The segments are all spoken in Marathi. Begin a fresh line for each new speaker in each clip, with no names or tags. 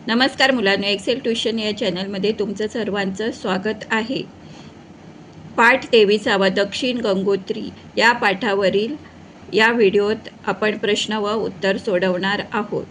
नमस्कार मुलांनो, एक्सेल ट्युशन या चॅनलमध्ये तुमचं सर्वांचं स्वागत आहे. पाठ 23वा दक्षिण गंगोत्री या पाठावरील या व्हिडिओत आपण प्रश्न व उत्तर सोडवणार आहोत.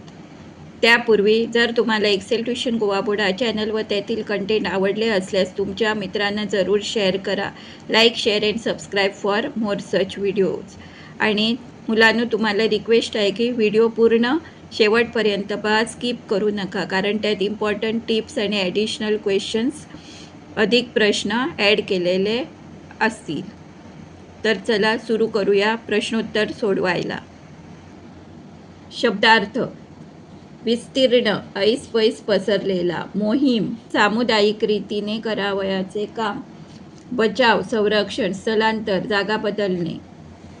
त्यापूर्वी जर तुम्हाला एक्सेल ट्युशन गोवा बोर्ड हा चॅनल व त्यातील कंटेंट आवडले असल्यास तुमच्या मित्रांना जरूर शेअर करा. Like, share and subscribe for more such videos. आणि मुलांनो, तुम्हाला रिक्वेस्ट आहे की व्हिडिओ पूर्ण शेवटपर्यंत पहा, स्किप करू नका, कारण त्यात इम्पॉर्टंट टिप्स आणि ॲडिशनल क्वेश्चन्स अधिक प्रश्न ॲड केलेले असतील. तर चला सुरू करूया प्रश्नोत्तर सोडवायला. शब्दार्थ: विस्तीर्ण, ऐसपैस पसरलेला. मोहीम, सामुदायिक रीतीने करावयाचे काम. बचाव, संरक्षण, स्थलांतर, जागा बदलणे.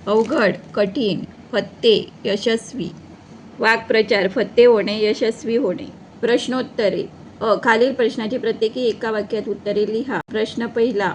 अवघड, कठीण. फत्ते, यशस्वी. वाक्प्रचार: फत्ते होणे, यशस्वी होणे. प्रश्नोत्तरे: खालील प्रश्नाची प्रत्येकी एका वाक्यात उत्तरे लिहा. प्रश्न पहिला: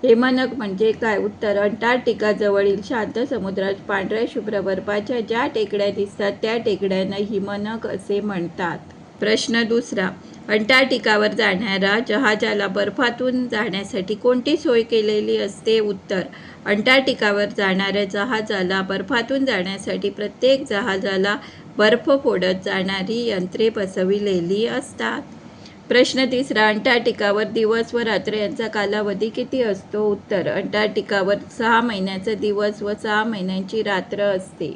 हिमनग म्हणजे काय? उत्तर: अंटार्क्टिका जवळील शांत समुद्रात पांढऱ्या शुभ्र बर्फाच्या ज्या टेकड्या दिसतात त्या टेकड्यांना हिमनग असे म्हणतात. प्रश्न दुसरा: अंटार्क्टिकावर जाणाऱ्या जहाजाला बर्फातून जाण्यासाठी कोणती सोय केलेली असते? उत्तर: अंटार्क्टिकावर जाणाऱ्या जहाजाला बर्फातून जाण्यासाठी प्रत्येक जहाजाला बर्फ फोडत जाणारी यंत्रे बसविलेली असतात. प्रश्न तिसरा: अंटार्क्टिकावर दिवस व रात्र यांचा कालावधी किती असतो? उत्तर: अंटार्क्टिकावर 6 महिन्याचा दिवस व 6 महिन्यांची रात्र असते.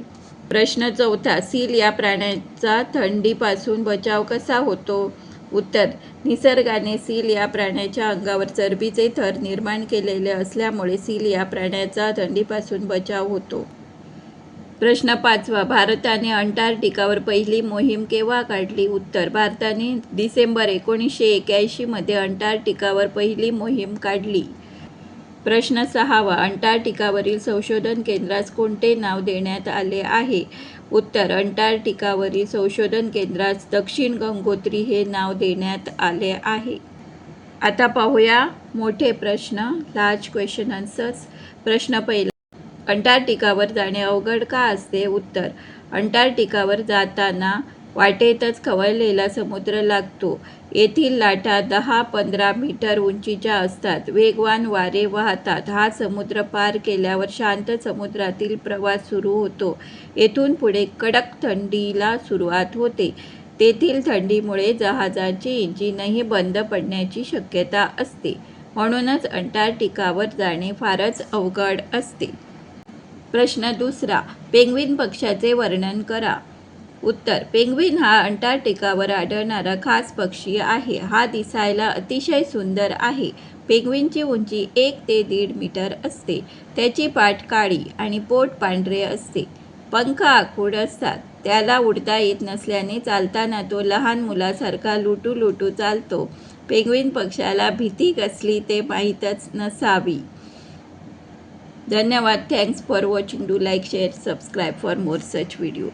प्रश्न चौथा: सील या प्राण्याचा थंडीपासून बचाव कसा होतो? उत्तर: निसर्गाने सील या प्राण्याच्या अंगावर चरबीचे थर निर्माण केलेले असल्यामुळे सील या प्राण्याचा थंडीपासून बचाव होतो. प्रश्न पाचवा: भारताने अंटार्क्टिकावर पहिली मोहीम केव्हा काढली? उत्तर: भारताने डिसेंबर 1981 मध्ये अंटार्क्टिकावर पहिली मोहीम काढली. प्रश्न सहावा: अंटार्क्टिकावरील संशोधन केंद्रास कोणते नाव देण्यात आले आहे? उत्तर: अंटार्क्टिकावरील संशोधन केंद्रास दक्षिण गंगोत्री हे नाव देण्यात आले आहे. आता पाहूया मोठे प्रश्न, लार्ज क्वेश्चन आन्सर्स. प्रश्न पहिला: अंटार्क्टिकावर जाणे अवघड का असते? उत्तर: अंटार्क्टिकावर जाताना वाटेतच खवळलेला समुद्र लागतो. येथील लाटा 10-15 मीटर उंचीच्या असतात. वेगवान वारे वाहतात. हा समुद्र पार केल्यावर शांत समुद्रातील प्रवास सुरू होतो. येथून पुढे कडक थंडीला सुरुवात होते. तेथील थंडीमुळे जहाजांची इंजिनही बंद पडण्याची शक्यता असते. म्हणूनच अंटार्क्टिकावर जाणे फारच अवघड असते. प्रश्न दुसरा: पेंग्विन पक्ष्याचे वर्णन करा. उत्तर: पेंग्विन हा अंटार्क्टिकावर आढळणारा खास पक्षी आहे. हा दिसायला अतिशय सुंदर आहे. पेंग्विनची उंची 1 ते 1.5 मीटर असते. त्याची पाठ काळी आणि पोट पांढरे असते. पंख आखूड असतात. त्याला उडता येत नसल्याने चालताना तो लहान मुलासारखा लुटू चालतो. पेंग्विन पक्ष्याला भीती कसली ते माहीतच नसावी. धन्यवाद. Thanks for watching. Do like, share, subscribe for more such videos.